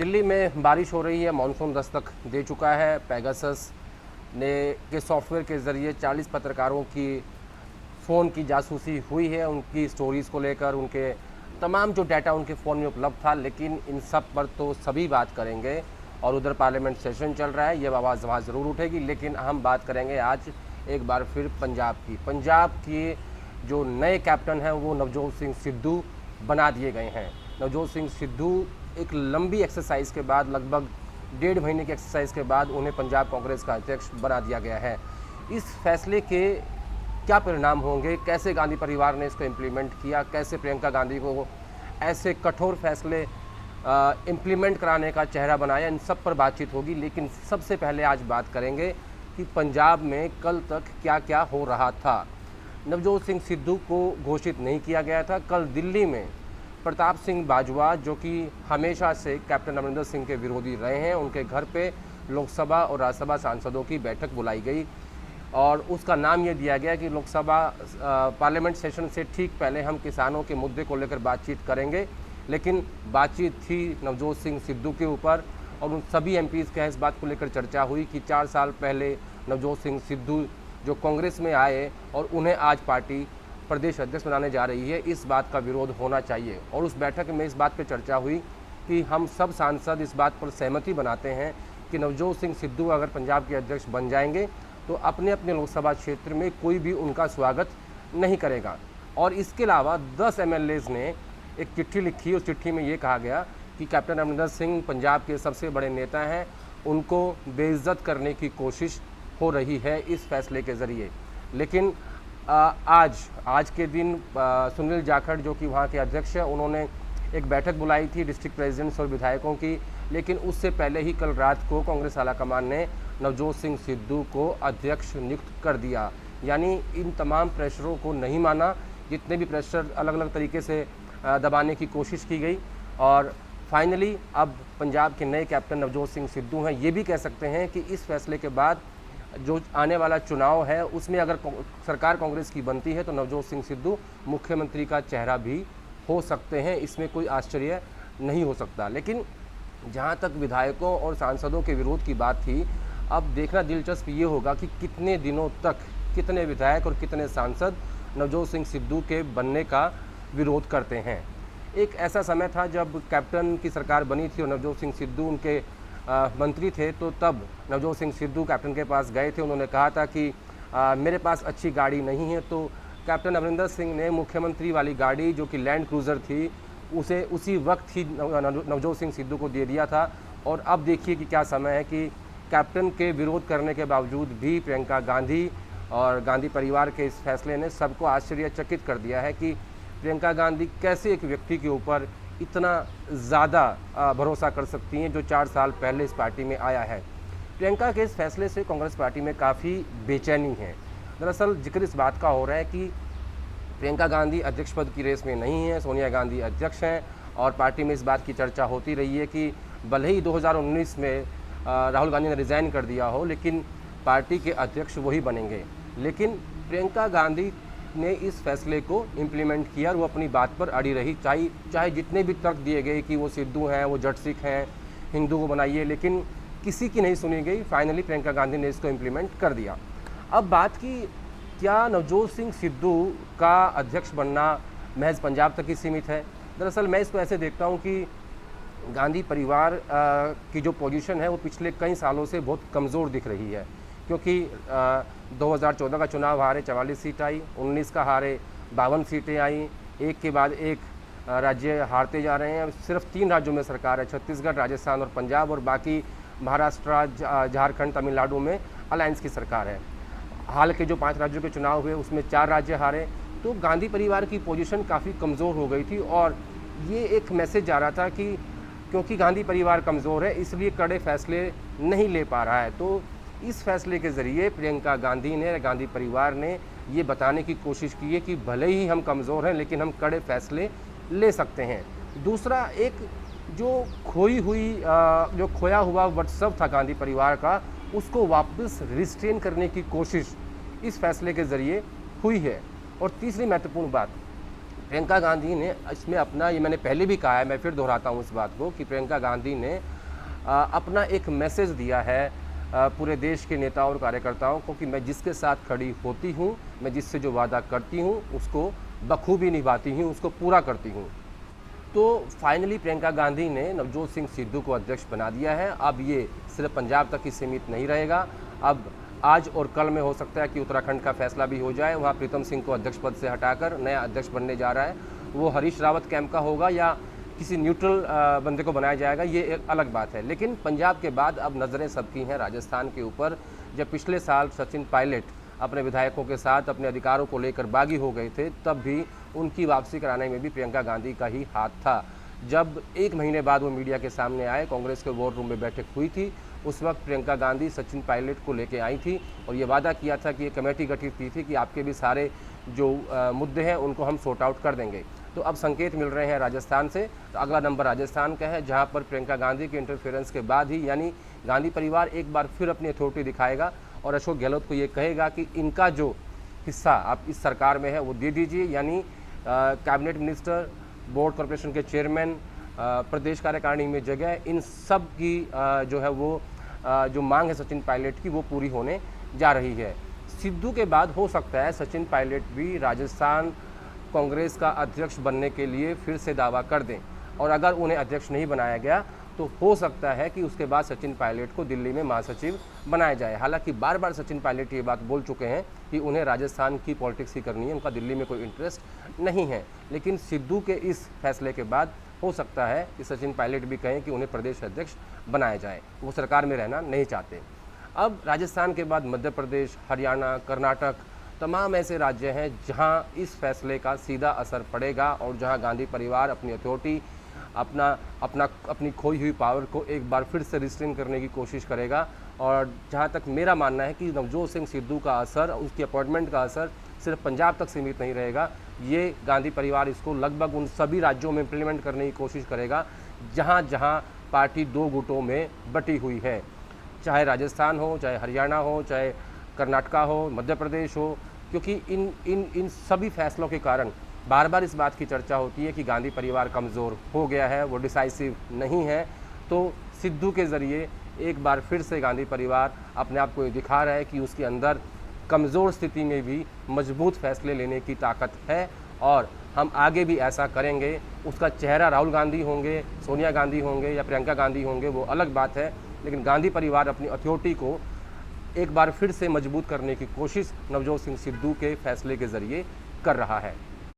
दिल्ली में बारिश हो रही है, मानसून दस्तक दे चुका है। पेगासस ने के सॉफ्टवेयर के ज़रिए 40 पत्रकारों की फ़ोन की जासूसी हुई है, उनकी स्टोरीज़ को लेकर, उनके तमाम जो डाटा उनके फ़ोन में उपलब्ध था। लेकिन इन सब पर तो सभी बात करेंगे और उधर पार्लियामेंट सेशन चल रहा है, ये आवाज़ वहाँ ज़रूर उठेगी। लेकिन हम बात करेंगे आज एक बार फिर पंजाब की जो नए कैप्टन हैं वो नवजोत सिंह सिद्धू बना दिए गए हैं। नवजोत सिंह सिद्धू एक लंबी एक्सरसाइज के बाद, लगभग 1.5 महीने की एक्सरसाइज के बाद उन्हें पंजाब कांग्रेस का अध्यक्ष बना दिया गया है। इस फैसले के क्या परिणाम होंगे, कैसे गांधी परिवार ने इसको इम्प्लीमेंट किया, कैसे प्रियंका गांधी को ऐसे कठोर फैसले इम्प्लीमेंट कराने का चेहरा बनाया, इन सब पर बातचीत होगी। लेकिन सबसे पहले आज बात करेंगे कि पंजाब में कल तक क्या क्या हो रहा था। नवजोत सिंह सिद्धू को घोषित नहीं किया गया था। कल दिल्ली में प्रताप सिंह बाजवा, जो कि हमेशा से कैप्टन अमरिंदर सिंह के विरोधी रहे हैं, उनके घर पे लोकसभा और राज्यसभा सांसदों की बैठक बुलाई गई और उसका नाम ये दिया गया कि लोकसभा पार्लियामेंट सेशन से ठीक पहले हम किसानों के मुद्दे को लेकर बातचीत करेंगे। लेकिन बातचीत थी नवजोत सिंह सिद्धू के ऊपर और उन सभी एमपीज़ के इस बात को लेकर चर्चा हुई कि 4 साल पहले नवजोत सिंह सिद्धू जो कांग्रेस में आए और उन्हें आज पार्टी प्रदेश अध्यक्ष बनाने जा रही है, इस बात का विरोध होना चाहिए। और उस बैठक में इस बात पर चर्चा हुई कि हम सब सांसद इस बात पर सहमति बनाते हैं कि नवजोत सिंह सिद्धू अगर पंजाब के अध्यक्ष बन जाएंगे तो अपने अपने लोकसभा क्षेत्र में कोई भी उनका स्वागत नहीं करेगा। और इसके अलावा 10 एमएलएज़ ने एक चिट्ठी लिखी। उस चिट्ठी में ये कहा गया कि कैप्टन अमरिंदर सिंह पंजाब के सबसे बड़े नेता हैं, उनको बेइज्जत करने की कोशिश हो रही है इस फैसले के ज़रिए। लेकिन आज के दिन सुनील जाखड़, जो कि वहाँ के अध्यक्ष हैं, उन्होंने एक बैठक बुलाई थी डिस्ट्रिक्ट प्रेसिडेंट्स और विधायकों की। लेकिन उससे पहले ही कल रात को कांग्रेस आलाकमान ने नवजोत सिंह सिद्धू को अध्यक्ष नियुक्त कर दिया। यानी इन तमाम प्रेशरों को नहीं माना, जितने भी प्रेशर अलग अलग तरीके से दबाने की कोशिश की गई। और फाइनली अब पंजाब के नए कैप्टन नवजोत सिंह सिद्धू हैं। ये भी कह सकते हैं कि इस फैसले के बाद जो आने वाला चुनाव है उसमें अगर सरकार कांग्रेस की बनती है तो नवजोत सिंह सिद्धू मुख्यमंत्री का चेहरा भी हो सकते हैं, इसमें कोई आश्चर्य नहीं हो सकता। लेकिन जहाँ तक विधायकों और सांसदों के विरोध की बात थी, अब देखना दिलचस्प ये होगा कि कितने दिनों तक कितने विधायक और कितने सांसद नवजोत सिंह सिद्धू के बनने का विरोध करते हैं। एक ऐसा समय था जब कैप्टन की सरकार बनी थी और नवजोत सिंह सिद्धू उनके मंत्री थे, तो तब नवजोत सिंह सिद्धू कैप्टन के पास गए थे। उन्होंने कहा था कि मेरे पास अच्छी गाड़ी नहीं है, तो कैप्टन अमरिंदर सिंह ने मुख्यमंत्री वाली गाड़ी, जो कि लैंड क्रूज़र थी, उसे उसी वक्त ही नवजोत सिंह सिद्धू को दे दिया था। और अब देखिए कि क्या समय है कि कैप्टन के विरोध करने के बावजूद भी प्रियंका गांधी और गांधी परिवार के इस फैसले ने सबको आश्चर्यचकित कर दिया है कि प्रियंका गांधी कैसे एक व्यक्ति के ऊपर इतना ज़्यादा भरोसा कर सकती हैं जो 4 साल पहले इस पार्टी में आया है। प्रियंका के इस फैसले से कांग्रेस पार्टी में काफ़ी बेचैनी है। दरअसल जिक्र इस बात का हो रहा है कि प्रियंका गांधी अध्यक्ष पद की रेस में नहीं है, सोनिया गांधी अध्यक्ष हैं। और पार्टी में इस बात की चर्चा होती रही है कि भले ही 2019 में राहुल गांधी ने रिज़ाइन कर दिया हो, लेकिन पार्टी के अध्यक्ष वही बनेंगे। लेकिन प्रियंका गांधी ने इस फैसले को इम्प्लीमेंट किया और वो अपनी बात पर अड़ी रही, चाहे जितने भी तर्क दिए गए कि वो सिद्धू हैं, वो जट सिख हैं, हिंदू को बनाइए, लेकिन किसी की नहीं सुनी गई। फाइनली प्रियंका गांधी ने इसको इम्प्लीमेंट कर दिया। अब बात की, क्या नवजोत सिंह सिद्धू का अध्यक्ष बनना महज पंजाब तक ही सीमित है? दरअसल मैं इसको ऐसे देखता हूँ कि गांधी परिवार की जो पोजीशन है वो पिछले कई सालों से बहुत कमज़ोर दिख रही है। क्योंकि 2014 का चुनाव हारे 44 सीट आई, 19 का हारे 52 सीटें आई, एक के बाद एक राज्य हारते जा रहे हैं। सिर्फ 3 राज्यों में सरकार है, छत्तीसगढ़, राजस्थान और पंजाब, और बाकी महाराष्ट्र, झारखंड, तमिलनाडु में अलायंस की सरकार है। हाल के जो 5 राज्यों के चुनाव हुए उसमें 4 राज्य हारे। तो गांधी परिवार की पोजीशन काफ़ी कमज़ोर हो गई थी और ये एक मैसेज जा रहा था कि क्योंकि गांधी परिवार कमज़ोर है इसलिए कड़े फैसले नहीं ले पा रहा है। तो इस फैसले के ज़रिए प्रियंका गांधी ने, गांधी परिवार ने ये बताने की कोशिश की है कि भले ही हम कमज़ोर हैं लेकिन हम कड़े फैसले ले सकते हैं। दूसरा, एक जो खोया हुआ वर्चस्व था गांधी परिवार का, उसको वापस रिस्ट्रेन करने की कोशिश इस फैसले के ज़रिए हुई है। और तीसरी महत्वपूर्ण बात, प्रियंका गांधी ने इसमें अपना, ये मैंने पहले भी कहा है, मैं फिर दोहराता हूँ इस बात को, कि प्रियंका गांधी ने अपना एक मैसेज दिया है पूरे देश के नेताओं और कार्यकर्ताओं को कि मैं जिसके साथ खड़ी होती हूँ, मैं जिससे जो वादा करती हूँ उसको बखूबी निभाती हूँ, उसको पूरा करती हूँ। तो फाइनली प्रियंका गांधी ने नवजोत सिंह सिद्धू को अध्यक्ष बना दिया है। अब ये सिर्फ पंजाब तक ही सीमित नहीं रहेगा, अब आज और कल में हो सकता है कि उत्तराखंड का फैसला भी हो जाए। वहाँ प्रीतम सिंह को अध्यक्ष पद से हटाकर नया अध्यक्ष बनने जा रहा है, वो हरीश रावत कैंप का होगा या किसी न्यूट्रल बंदे को बनाया जाएगा, ये एक अलग बात है। लेकिन पंजाब के बाद अब नज़रें सबकी हैं राजस्थान के ऊपर। जब पिछले साल सचिन पायलट अपने विधायकों के साथ अपने अधिकारों को लेकर बागी हो गए थे, तब भी उनकी वापसी कराने में भी प्रियंका गांधी का ही हाथ था। जब एक महीने बाद वो मीडिया के सामने आए, कांग्रेस के वॉर रूम में बैठक हुई थी, उस वक्त प्रियंका गांधी सचिन पायलट को लेके आई थी और ये वादा किया था कि ये कमेटी गठित की थी कि आपके भी सारे जो मुद्दे हैं उनको हम सॉर्ट आउट कर देंगे। तो अब संकेत मिल रहे हैं राजस्थान से, तो अगला नंबर राजस्थान का है, जहां पर प्रियंका गांधी के इंटरफेरेंस के बाद ही यानी गांधी परिवार एक बार फिर अपनी अथॉरिटी दिखाएगा और अशोक गहलोत को ये कहेगा कि इनका जो हिस्सा आप इस सरकार में है वो दे दीजिए, यानी कैबिनेट मिनिस्टर, बोर्ड कॉर्पोरेशन के चेयरमैन, प्रदेश कार्यकारिणी में जगह, इन सब की जो है वो जो मांग है सचिन पायलट की वो पूरी होने जा रही है। सिद्धू के बाद हो सकता है सचिन पायलट भी राजस्थान कांग्रेस का अध्यक्ष बनने के लिए फिर से दावा कर दें और अगर उन्हें अध्यक्ष नहीं बनाया गया तो हो सकता है कि उसके बाद सचिन पायलट को दिल्ली में महासचिव बनाया जाए। हालांकि बार बार सचिन पायलट ये बात बोल चुके हैं कि उन्हें राजस्थान की पॉलिटिक्स ही करनी है, उनका दिल्ली में कोई इंटरेस्ट नहीं है। लेकिन सिद्धू के इस फैसले के बाद हो सकता है कि सचिन पायलट भी कहें कि उन्हें प्रदेश अध्यक्ष बनाया जाए, वो सरकार में रहना नहीं चाहते। अब राजस्थान के बाद मध्य प्रदेश, हरियाणा, कर्नाटक, तमाम ऐसे राज्य हैं जहां इस फैसले का सीधा असर पड़ेगा और जहां गांधी परिवार अपनी अथॉरिटी, अपनी खोई हुई पावर को एक बार फिर से रिस्ट्रेन करने की कोशिश करेगा। और जहां तक मेरा मानना है कि नवजोत सिंह सिद्धू का असर, उसकी अपॉइंटमेंट का असर सिर्फ पंजाब तक सीमित नहीं रहेगा, ये गांधी परिवार इसको लगभग उन सभी राज्यों में इम्प्लीमेंट करने की कोशिश करेगा जहां जहां पार्टी दो गुटों में बटी हुई है, चाहे राजस्थान हो, चाहे हरियाणा हो, चाहे कर्नाटका हो, मध्य प्रदेश हो। क्योंकि इन सभी फैसलों के कारण बार बार इस बात की चर्चा होती है कि गांधी परिवार कमज़ोर हो गया है, वो डिसाइसिव नहीं है। तो सिद्धू के ज़रिए एक बार फिर से गांधी परिवार अपने आप को ये दिखा रहा है कि उसके अंदर कमज़ोर स्थिति में भी मजबूत फैसले लेने की ताकत है और हम आगे भी ऐसा करेंगे। उसका चेहरा राहुल गांधी होंगे, सोनिया गांधी होंगे या प्रियंका गांधी होंगे, वो अलग बात है, लेकिन गांधी परिवार अपनी अथॉरिटी को एक बार फिर से मजबूत करने की कोशिश नवजोत सिंह सिद्धू के फैसले के ज़रिए कर रहा है।